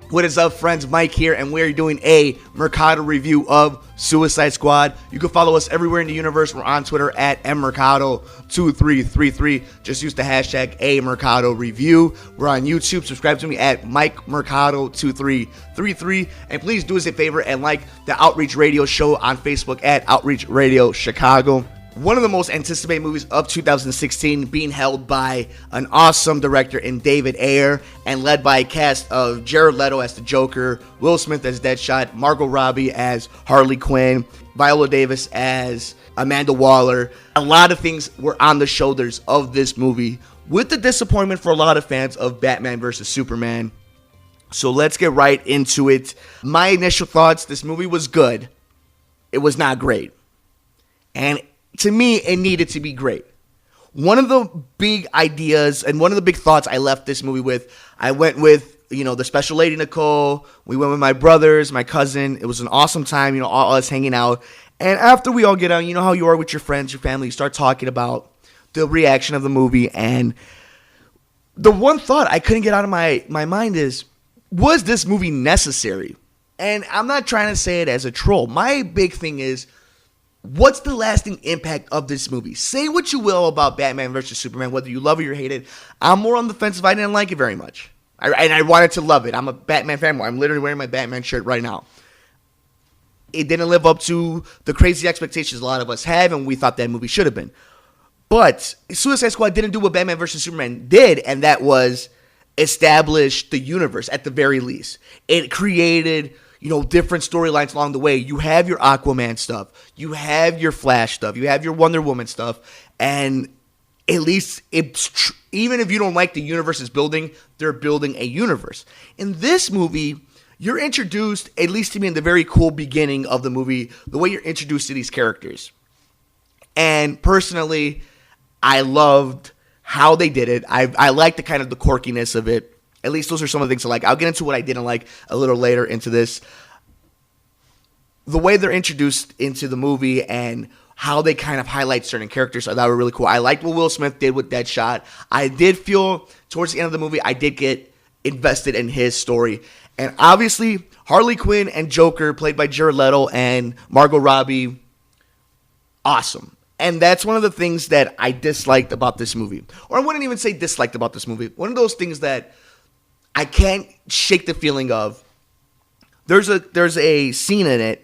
What is up, friends? Mike here, and we're doing a Mercado review of Suicide Squad. You can follow us everywhere in the universe. We're on Twitter at mmercado2333. Just use the hashtag #AMercadoReview. We're on YouTube. Subscribe to me at MikeMercado2333. And please do us a favor and like the Outreach Radio Show on Facebook at Outreach Radio Chicago. One of the most anticipated movies of 2016, being held by an awesome director in David Ayer and led by a cast of Jared Leto as the Joker, Will Smith as Deadshot, Margot Robbie as Harley Quinn, Viola Davis as Amanda Waller. A lot of things were on the shoulders of this movie, with the disappointment for a lot of fans of Batman vs. Superman. So let's get right into it. My initial thoughts: this movie was good. It was not great. And to me, it needed to be great. One of the big ideas and one of the big thoughts I left this movie with, I went with, the special lady, Nicole. We went with my brothers, my cousin. It was an awesome time, all us hanging out. And after we all get out, you know how you are with your friends, your family, you start talking about the reaction of the movie. And the one thought I couldn't get out of my mind is, was this movie necessary? And I'm not trying to say it as a troll. My big thing is, what's the lasting impact of this movie? Say what you will about Batman vs. Superman, whether you love it or hate it. I'm more on the fence if I didn't like it very much. And I wanted to love it. I'm a Batman fanboy. I'm literally wearing my Batman shirt right now. It didn't live up to the crazy expectations a lot of us have, and we thought that movie should have been. But Suicide Squad didn't do what Batman vs. Superman did, and that was establish the universe at the very least. It created different storylines along the way. You have your Aquaman stuff. You have your Flash stuff. You have your Wonder Woman stuff. And at least, even if you don't like the universe is building, they're building a universe. In this movie, you're introduced, at least to me in the very cool beginning of the movie, the way you're introduced to these characters. And personally, I loved how they did it. I liked the kind of the quirkiness of it. At least those are some of the things I like. I'll get into what I didn't like a little later into this. The way they're introduced into the movie and how they kind of highlight certain characters, that were really cool. I liked what Will Smith did with Deadshot. I did feel towards the end of the movie, I did get invested in his story. And obviously, Harley Quinn and Joker, played by Jared Leto and Margot Robbie, awesome. And that's one of the things that I disliked about this movie. Or I wouldn't even say disliked about this movie. One of those things that I can't shake the feeling of. There's a scene in it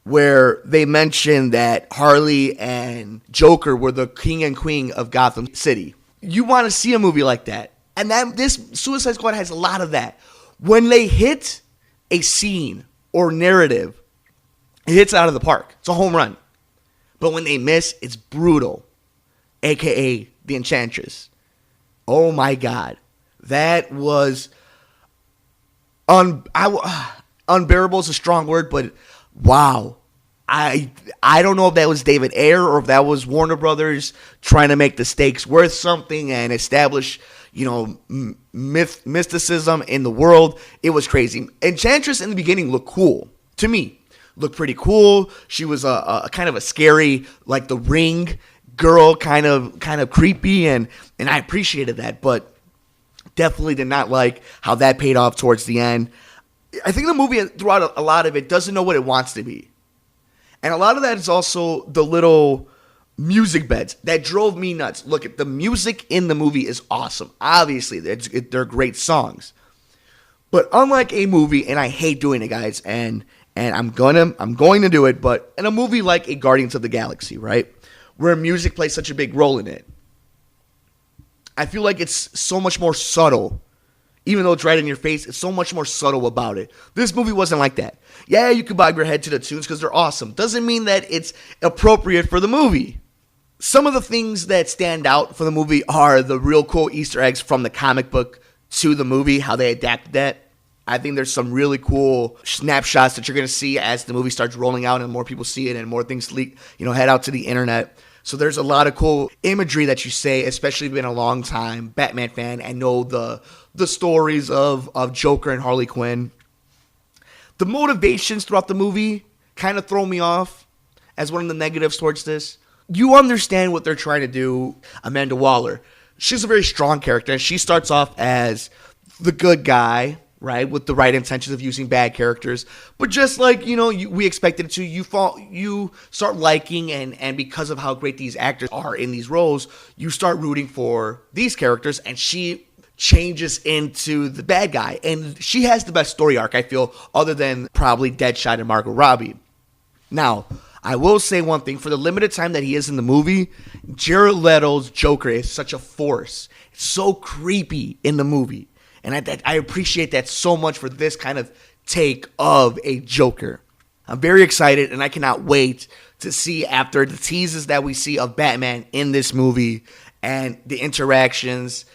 where they mention that Harley and Joker were the king and queen of Gotham City. You want to see a movie like that. And this Suicide Squad has a lot of that. When they hit a scene or narrative, it hits out of the park. It's a home run. But when they miss, it's brutal. AKA the Enchantress. Oh my God. That was unbearable is a strong word, but wow. I don't know if that was David Ayer or if that was Warner Brothers trying to make the stakes worth something and establish, mysticism in the world. It was crazy. Enchantress in the beginning looked cool to me. Looked pretty cool. She was a kind of a scary, like the Ring girl, kind of creepy, and I appreciated that, but definitely did not like how that paid off towards the end. I think the movie, throughout a lot of it, doesn't know what it wants to be. And a lot of that is also the little music beds that drove me nuts. Look, the music in the movie is awesome. Obviously, they're great songs. But unlike a movie, and I hate doing it, guys, and I'm going to do it, but in a movie like a Guardians of the Galaxy, right, where music plays such a big role in it, I feel like it's so much more subtle. Even though it's right in your face, it's so much more subtle about it. This movie wasn't like that. Yeah, you can bob your head to the tunes because they're awesome. Doesn't mean that it's appropriate for the movie. Some of the things that stand out for the movie are the real cool Easter eggs from the comic book to the movie, how they adapted that. I think there's some really cool snapshots that you're going to see as the movie starts rolling out and more people see it and more things leak, head out to the internet. So there's a lot of cool imagery that you say, especially if you've been a long time Batman fan and know the stories of Joker and Harley Quinn. The motivations throughout the movie kind of throw me off as one of the negatives towards this. You understand what they're trying to do. Amanda Waller, she's a very strong character. She starts off as the good guy, right? With the right intentions of using bad characters. But just like, we expected it to, you start liking, and because of how great these actors are in these roles, you start rooting for these characters, and she changes into the bad guy. And she has the best story arc, I feel, other than probably Deadshot and Margot Robbie. Now, I will say one thing. For the limited time that he is in the movie, Jared Leto's Joker is such a force. It's so creepy in the movie. And I appreciate that so much for this kind of take of a Joker. I'm very excited, and I cannot wait to see, after the teases that we see of Batman in this movie and the interactions.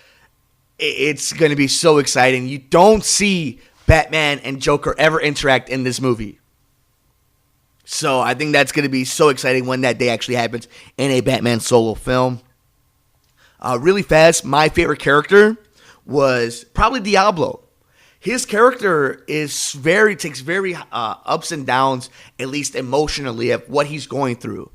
It's going to be so exciting. You don't see Batman and Joker ever interact in this movie. So I think that's going to be so exciting when that day actually happens in a Batman solo film. Really fast, my favorite character was probably Diablo. His character takes very ups and downs, at least emotionally, of what he's going through.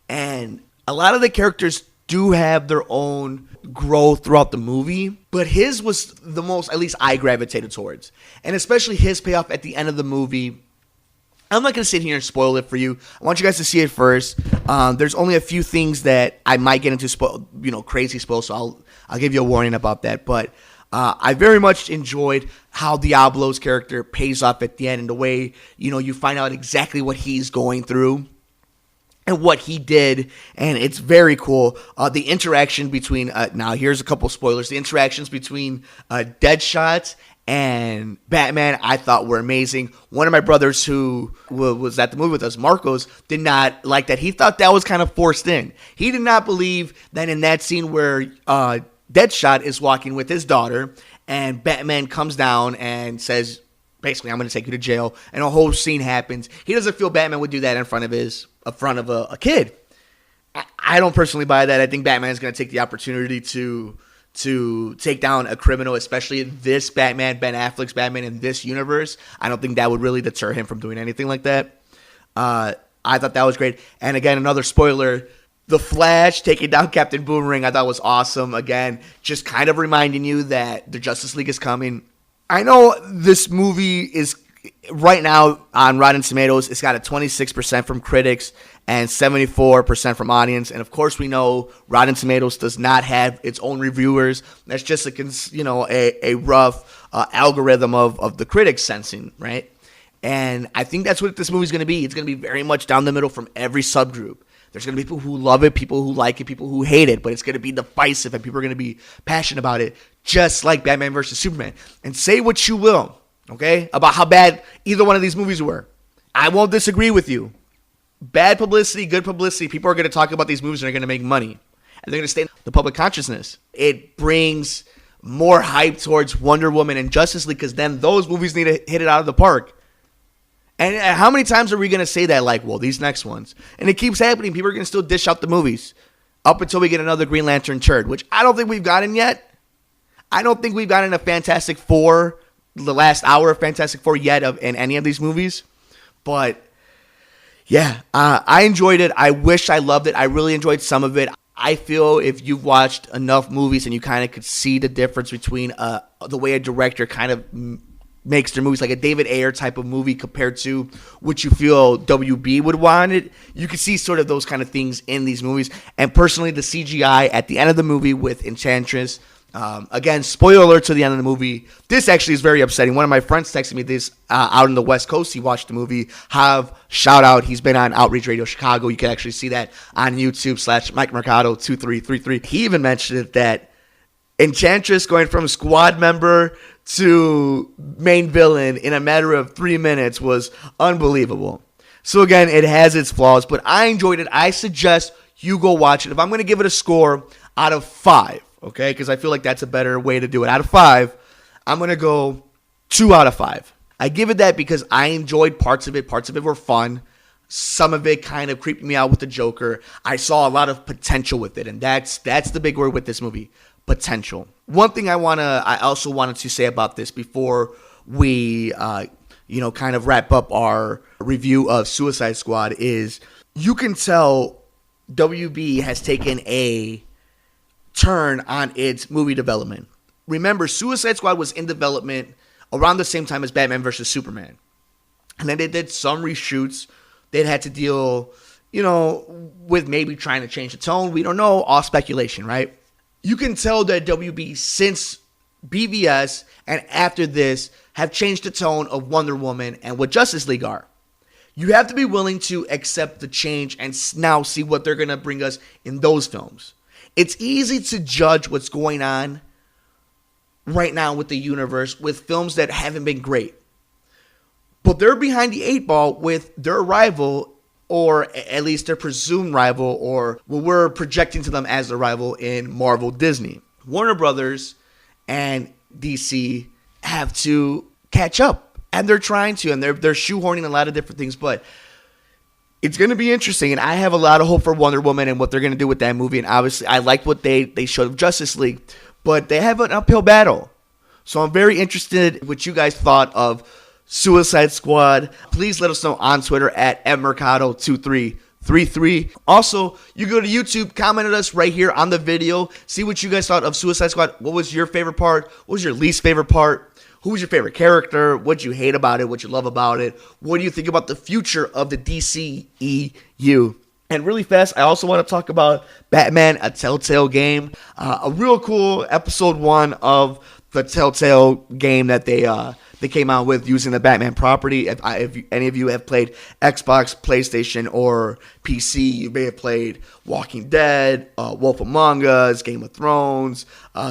And a lot of the characters do have their own growth throughout the movie, but his was the most, at least I gravitated towards. And especially his payoff at the end of the movie. I'm not going to sit here and spoil it for you. I want you guys to see it first. There's only a few things that I might get into crazy spoil, so I'll give you a warning about that. But I very much enjoyed how Diablo's character pays off at the end, and the way, you find out exactly what he's going through and what he did, and it's very cool. The interaction between, now here's a couple spoilers, the interactions between Deadshot and Batman, I thought were amazing. One of my brothers who was at the movie with us, Marcos, did not like that. He thought that was kind of forced in. He did not believe that in that scene where Deadshot is walking with his daughter, and Batman comes down and says, basically, I'm going to take you to jail, and a whole scene happens. He doesn't feel Batman would do that in front of a kid. I don't personally buy that. I think Batman is going to take the opportunity to take down a criminal, especially this Batman, Ben Affleck's Batman in this universe. I don't think that would really deter him from doing anything like that. I thought that was great. And again, another spoiler, The Flash taking down Captain Boomerang, I thought was awesome. Again, just kind of reminding you that the Justice League is coming. I know this movie is right now on Rotten Tomatoes. It's got a 26% from critics and 74% from audience. And of course, we know Rotten Tomatoes does not have its own reviewers. That's just a rough algorithm of the critics sensing, right? And I think that's what this movie's going to be. It's going to be very much down the middle from every subgroup. There's going to be people who love it, people who like it, people who hate it, but it's going to be divisive, and people are going to be passionate about it, just like Batman versus Superman. And say what you will, okay, about how bad either one of these movies were. I won't disagree with you. Bad publicity, good publicity, people are going to talk about these movies and they're going to make money. And they're going to stay in the public consciousness. It brings more hype towards Wonder Woman and Justice League, because then those movies need to hit it out of the park. And how many times are we going to say that, like, well, these next ones? And it keeps happening. People are going to still dish out the movies up until we get another Green Lantern turd, which I don't think we've gotten yet. I don't think we've gotten a Fantastic Four, the last hour of Fantastic Four yet in any of these movies. But, yeah, I enjoyed it. I wish I loved it. I really enjoyed some of it. I feel if you've watched enough movies and you kind of could see the difference between the way a director kind of makes their movies, like a David Ayer type of movie compared to what you feel WB would want it, you can see sort of those kind of things in these movies. And personally, the CGI at the end of the movie with Enchantress, again, spoiler alert to the end of the movie, this actually is very upsetting. One of my friends texted me this out in the West Coast. He watched the movie. Shout out, he's been on Outreach Radio Chicago. You can actually see that on YouTube /Mike Mercado 2333. He even mentioned it, that Enchantress going from squad member to main villain in a matter of 3 minutes was unbelievable. So again, it has its flaws, but I enjoyed it. I suggest you go watch it. If I'm going to give it a score out of 5, okay, because I feel like that's a better way to do it. Out of 5, I'm going to go 2 out of 5. I give it that because I enjoyed parts of it. Parts of it were fun. Some of it kind of creeped me out with the Joker. I saw a lot of potential with it, and that's the big word with this movie. Potential. One thing I also wanted to say about this before we, kind of wrap up our review of Suicide Squad is you can tell WB has taken a turn on its movie development. Remember, Suicide Squad was in development around the same time as Batman vs. Superman. And then they did some reshoots. They had to deal, with maybe trying to change the tone. We don't know. All speculation, right? You can tell that WB, since BVS and after this, have changed the tone of Wonder Woman and what Justice League are. You have to be willing to accept the change and now see what they're going to bring us in those films. It's easy to judge what's going on right now with the universe with films that haven't been great. But they're behind the 8 ball with their rival, or at least their presumed rival, or what we're projecting to them as their rival in Marvel Disney. Warner Brothers and DC have to catch up, and they're trying to, and they're shoehorning a lot of different things, but it's going to be interesting, and I have a lot of hope for Wonder Woman and what they're going to do with that movie. And obviously, I like what they showed of Justice League, but they have an uphill battle. So I'm very interested what you guys thought of Suicide Squad. Please let us know on Twitter at mmercado2333. Also, you go to YouTube, comment at us right here on the video. See what you guys thought of Suicide Squad. What was your favorite part? What was your least favorite part? Who was your favorite character? What you hate about it? What you love about it? What do you think about the future of the DCEU? And really fast, I also want to talk about Batman, a Telltale game. A real cool episode 1 of the Telltale game that they came out with using the Batman property. If any of you have played Xbox, PlayStation, or PC, you may have played Walking Dead, Wolf Among Us, Game of Thrones,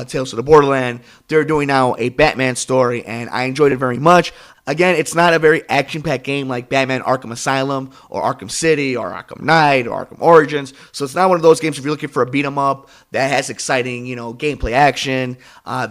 Tales of the Borderland. They're doing now a Batman story, and I enjoyed it very much. Again, it's not a very action-packed game like Batman Arkham Asylum or Arkham City or Arkham Knight or Arkham Origins. So it's not one of those games if you're looking for a beat-em-up that has exciting, gameplay action.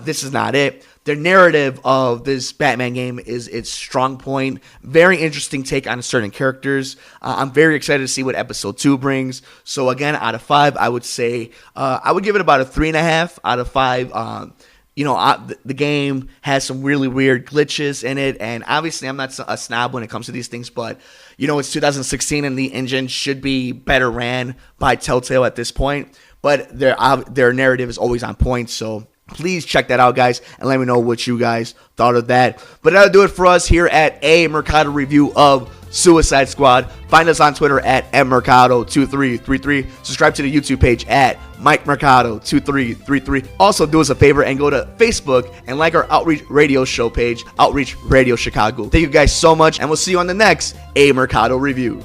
This is not it. The narrative of this Batman game is its strong point. Very interesting take on certain characters. I'm very excited to see what episode 2 brings. So again, out of 5, I would say I would give it about a 3.5 out of 5. The game has some really weird glitches in it, and obviously I'm not a snob when it comes to these things, but it's 2016 and the engine should be better ran by Telltale at this point, but their narrative is always on point, so please check that out, guys, and let me know what you guys thought of that. But that'll do it for us here at A Mercado Review of Suicide Squad. Find us on Twitter at mmercado2333. Subscribe to the YouTube page at Mike Mercado 2333. Also, do us a favor and go to Facebook and like our Outreach Radio Show page, Outreach Radio Chicago. Thank you guys so much, and we'll see you on the next A Mercado Review.